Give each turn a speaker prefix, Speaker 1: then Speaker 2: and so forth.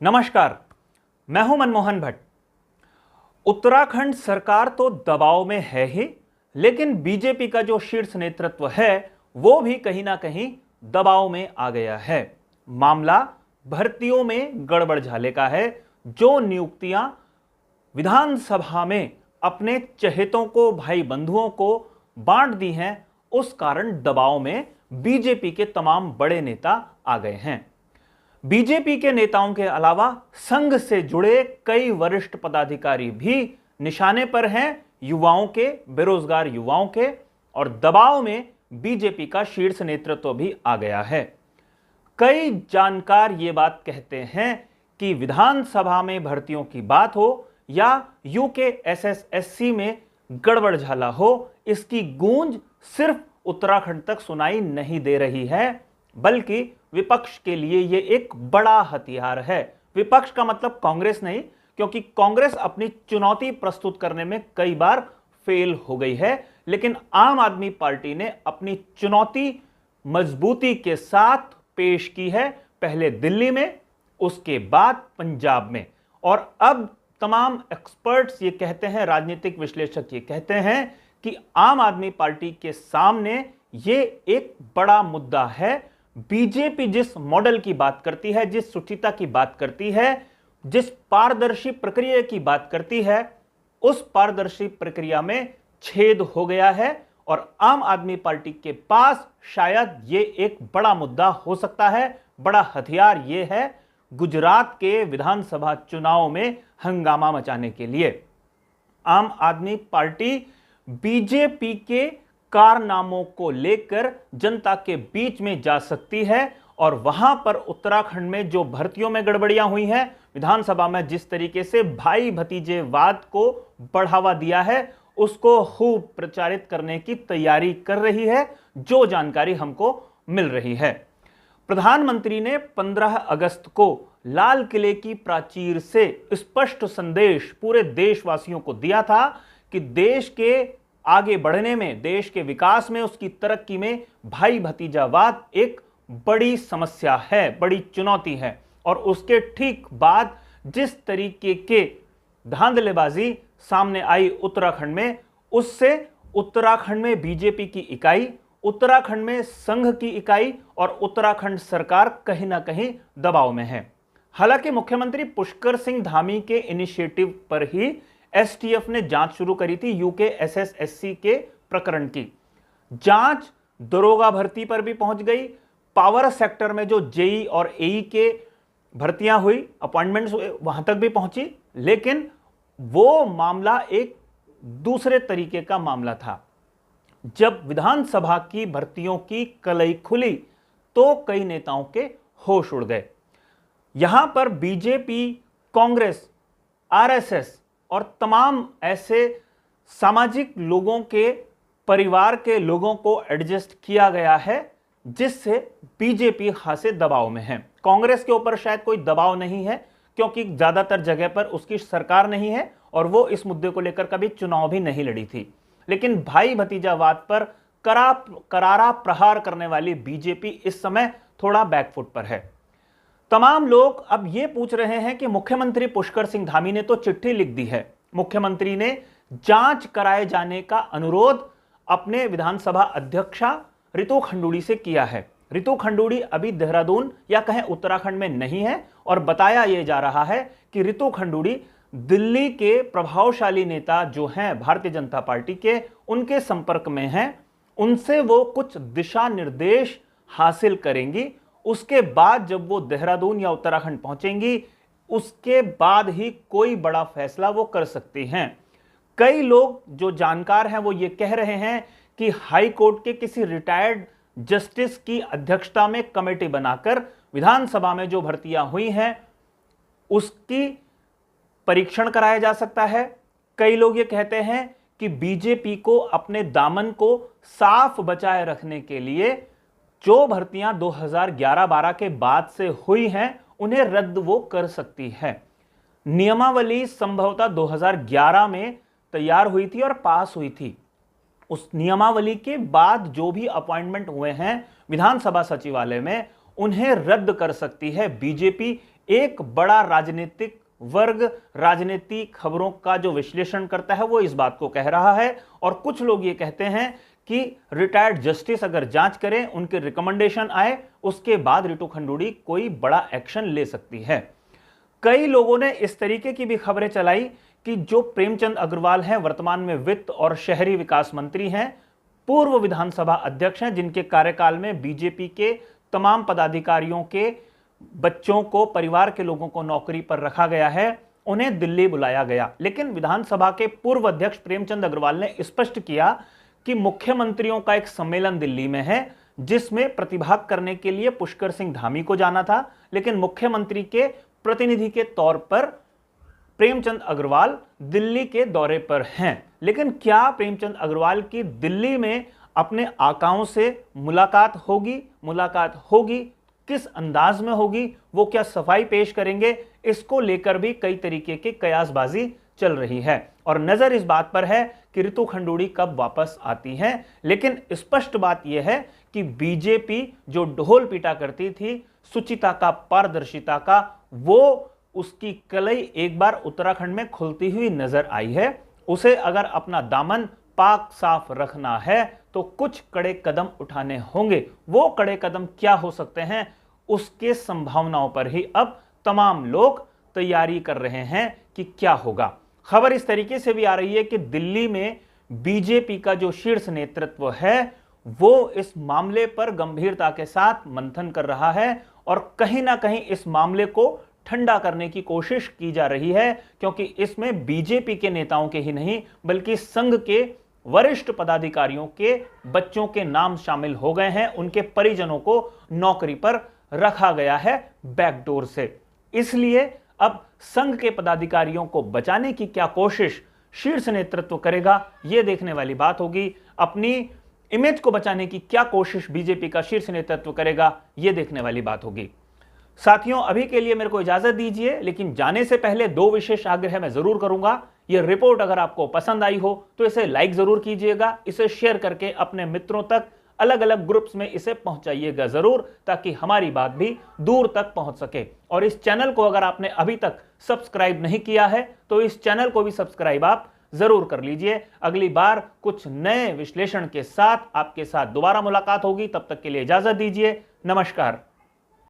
Speaker 1: नमस्कार, मैं हूं मनमोहन भट्ट। उत्तराखंड सरकार तो दबाव में है ही, लेकिन बीजेपी का जो शीर्ष नेतृत्व है वो भी कहीं ना कहीं दबाव में आ गया है। मामला भर्तियों में गड़बड़झाले का है। जो नियुक्तियां विधानसभा में अपने चहेतों को, भाई बंधुओं को बांट दी हैं, उस कारण दबाव में बीजेपी के तमाम बड़े नेता आ गए हैं। बीजेपी के नेताओं के अलावा संघ से जुड़े कई वरिष्ठ पदाधिकारी भी निशाने पर हैं, युवाओं के, बेरोजगार युवाओं के, और दबाव में बीजेपी का शीर्ष नेतृत्व भी आ गया है। कई जानकार ये बात कहते हैं कि विधानसभा में भर्तियों की बात हो या यूकेएसएसएससी में गड़बड़झाला हो, इसकी गूंज सिर्फ उत्तराखंड तक सुनाई नहीं दे रही है, बल्कि विपक्ष के लिए यह एक बड़ा हथियार है। विपक्ष का मतलब कांग्रेस नहीं, क्योंकि कांग्रेस अपनी चुनौती प्रस्तुत करने में कई बार फेल हो गई है, लेकिन आम आदमी पार्टी ने अपनी चुनौती मजबूती के साथ पेश की है। पहले दिल्ली में, उसके बाद पंजाब में, और अब तमाम एक्सपर्ट्स ये कहते हैं, राजनीतिक विश्लेषक ये कहते हैं कि आम आदमी पार्टी के सामने ये एक बड़ा मुद्दा है। बीजेपी जिस मॉडल की बात करती है, जिस शुचिता की बात करती है, जिस पारदर्शी प्रक्रिया की बात करती है, उस पारदर्शी प्रक्रिया में छेद हो गया है और आम आदमी पार्टी के पास शायद ये एक बड़ा मुद्दा हो सकता है। बड़ा हथियार ये है गुजरात के विधानसभा चुनाव में हंगामा मचाने के लिए। आम आदमी पार्टी बीजेपी के कारनामों को लेकर जनता के बीच में जा सकती है, और वहां पर उत्तराखंड में जो भर्तियों में गड़बड़ियां हुई हैं, विधानसभा में जिस तरीके से भाई भतीजेवाद को बढ़ावा दिया है, उसको खूब प्रचारित करने की तैयारी कर रही है, जो जानकारी हमको मिल रही है। प्रधानमंत्री ने 15 अगस्त को लाल किले की प्राचीर से स्पष्ट संदेश पूरे देशवासियों को दिया था कि देश के आगे बढ़ने में, देश के विकास में, उसकी तरक्की में भाई भतीजावाद एक बड़ी समस्या है, बड़ी चुनौती है। और उसके ठीक बाद जिस तरीके के धांधलेबाजी सामने आई उत्तराखंड में, उससे उत्तराखंड में बीजेपी की इकाई, उत्तराखंड में संघ की इकाई और उत्तराखंड सरकार कहीं ना कहीं दबाव में है। हालांकि मुख्यमंत्री पुष्कर सिंह धामी के इनिशिएटिव पर ही एसटीएफ ने जांच शुरू करी थी यूकेएसएसएससी के प्रकरण की। जांच दरोगा भर्ती पर भी पहुंच गई, पावर सेक्टर में जो जेई और एई के भर्तियां हुई, अपॉइंटमेंट्स हुए, वहां तक भी पहुंची। लेकिन वो मामला एक दूसरे तरीके का मामला था। जब विधानसभा की भर्तियों की कलई खुली तो कई नेताओं के होश उड़ गए। यहां पर बीजेपी, कांग्रेस, आरएसएस और तमाम ऐसे सामाजिक लोगों के, परिवार के लोगों को एडजस्ट किया गया है, जिससे बीजेपी खासे दबाव में है। कांग्रेस के ऊपर शायद कोई दबाव नहीं है, क्योंकि ज्यादातर जगह पर उसकी सरकार नहीं है और वो इस मुद्दे को लेकर कभी चुनाव भी नहीं लड़ी थी। लेकिन भाई भतीजावाद पर करारा प्रहार करने वाली बीजेपी इस समय थोड़ा बैकफुट पर है। तमाम लोग अब यह पूछ रहे हैं कि मुख्यमंत्री पुष्कर सिंह धामी ने तो चिट्ठी लिख दी है, मुख्यमंत्री ने जांच कराए जाने का अनुरोध अपने विधानसभा अध्यक्षा रितु खंडूड़ी से किया है। रितु खंडूड़ी अभी देहरादून या कहें उत्तराखंड में नहीं है, और बताया यह जा रहा है कि रितु खंडूड़ी दिल्ली के प्रभावशाली नेता जो हैं भारतीय जनता पार्टी के, उनके संपर्क में हैं, उनसे वो कुछ दिशा निर्देश हासिल करेंगी। उसके बाद जब वो देहरादून या उत्तराखंड पहुंचेंगी, उसके बाद ही कोई बड़ा फैसला वो कर सकती हैं। कई लोग जो जानकार हैं वो ये कह रहे हैं कि हाई कोर्ट के किसी रिटायर्ड जस्टिस की अध्यक्षता में कमेटी बनाकर विधानसभा में जो भर्तियां हुई हैं उसकी परीक्षण कराया जा सकता है। कई लोग ये कहते हैं कि बीजेपी को अपने दामन को साफ बचाए रखने के लिए जो भर्तियां 2011-12 के बाद से हुई हैं उन्हें रद्द वो कर सकती है। नियमावली संभवतः 2011 में तैयार हुई थी और पास हुई थी। उस नियमावली के बाद जो भी अपॉइंटमेंट हुए हैं विधानसभा सचिवालय में, उन्हें रद्द कर सकती है बीजेपी एक बड़ा राजनीतिक वर्ग राजनीति खबरों का जो विश्लेषण करता है वो इस बात को कह रहा है, और कुछ लोग ये कहते हैं कि रिटायर्ड जस्टिस अगर जांच करें, उनके रिकमेंडेशन आए, उसके बाद रितु खंडूड़ी कोई बड़ा एक्शन ले सकती है। कई लोगों ने इस तरीके की भी खबरें चलाई कि जो प्रेमचंद अग्रवाल हैं, वर्तमान में वित्त और शहरी विकास मंत्री हैं, पूर्व विधानसभा अध्यक्ष हैं, जिनके कार्यकाल में बीजेपी के तमाम पदाधिकारियों के बच्चों को, परिवार के लोगों को नौकरी पर रखा गया है, उन्हें दिल्ली बुलाया गया। लेकिन विधानसभा के पूर्व अध्यक्ष प्रेमचंद अग्रवाल ने स्पष्ट किया कि मुख्यमंत्रियों का एक सम्मेलन दिल्ली में है, जिसमें प्रतिभाग करने के लिए पुष्कर सिंह धामी को जाना था, लेकिन मुख्यमंत्री के प्रतिनिधि के तौर पर प्रेमचंद अग्रवाल दिल्ली के दौरे पर हैं। लेकिन क्या प्रेमचंद अग्रवाल की दिल्ली में अपने आकाओं से मुलाकात होगी, किस अंदाज में होगी, वो क्या सफाई पेश करेंगे, इसको लेकर भी कई तरीके की कयासबाजी चल रही है, और नजर इस बात पर है कि रितु खंडूड़ी कब वापस आती हैं। लेकिन स्पष्ट बात यह है कि बीजेपी जो ढोल पीटा करती थी सुचिता का, पारदर्शिता का, वो उसकी कलई एक बार उत्तराखंड में खुलती हुई नजर आई है। उसे अगर अपना दामन पाक साफ रखना है तो कुछ कड़े कदम उठाने होंगे। वो कड़े कदम क्या हो सकते हैं, उसके संभावनाओं पर ही अब तमाम लोग तैयारी कर रहे हैं कि क्या होगा। खबर इस तरीके से भी आ रही है कि दिल्ली में बीजेपी का जो शीर्ष नेतृत्व है वो इस मामले पर गंभीरता के साथ मंथन कर रहा है, और कहीं ना कहीं इस मामले को ठंडा करने की कोशिश की जा रही है, क्योंकि इसमें बीजेपी के नेताओं के ही नहीं बल्कि संघ के वरिष्ठ पदाधिकारियों के बच्चों के नाम शामिल हो गए हैं। उनके परिजनों को नौकरी पर रखा गया है बैकडोर से। इसलिए अब संघ के पदाधिकारियों को बचाने की क्या कोशिश शीर्ष नेतृत्व करेगा, यह देखने वाली बात होगी। अपनी इमेज को बचाने की क्या कोशिश बीजेपी का शीर्ष नेतृत्व करेगा, यह देखने वाली बात होगी। साथियों, अभी के लिए मेरे को इजाजत दीजिए, लेकिन जाने से पहले दो विशेष आग्रह मैं जरूर करूंगा। यह रिपोर्ट अगर आपको पसंद आई हो तो इसे लाइक जरूर कीजिएगा, इसे शेयर करके अपने मित्रों तक अलग अलग ग्रुप्स में इसे पहुंचाइएगा जरूर, ताकि हमारी बात भी दूर तक पहुंच सके। और इस चैनल को अगर आपने अभी तक सब्सक्राइब नहीं किया है तो इस चैनल को भी सब्सक्राइब आप जरूर कर लीजिए। अगली बार कुछ नए विश्लेषण के साथ आपके साथ दोबारा मुलाकात होगी, तब तक के लिए इजाजत दीजिए। नमस्कार।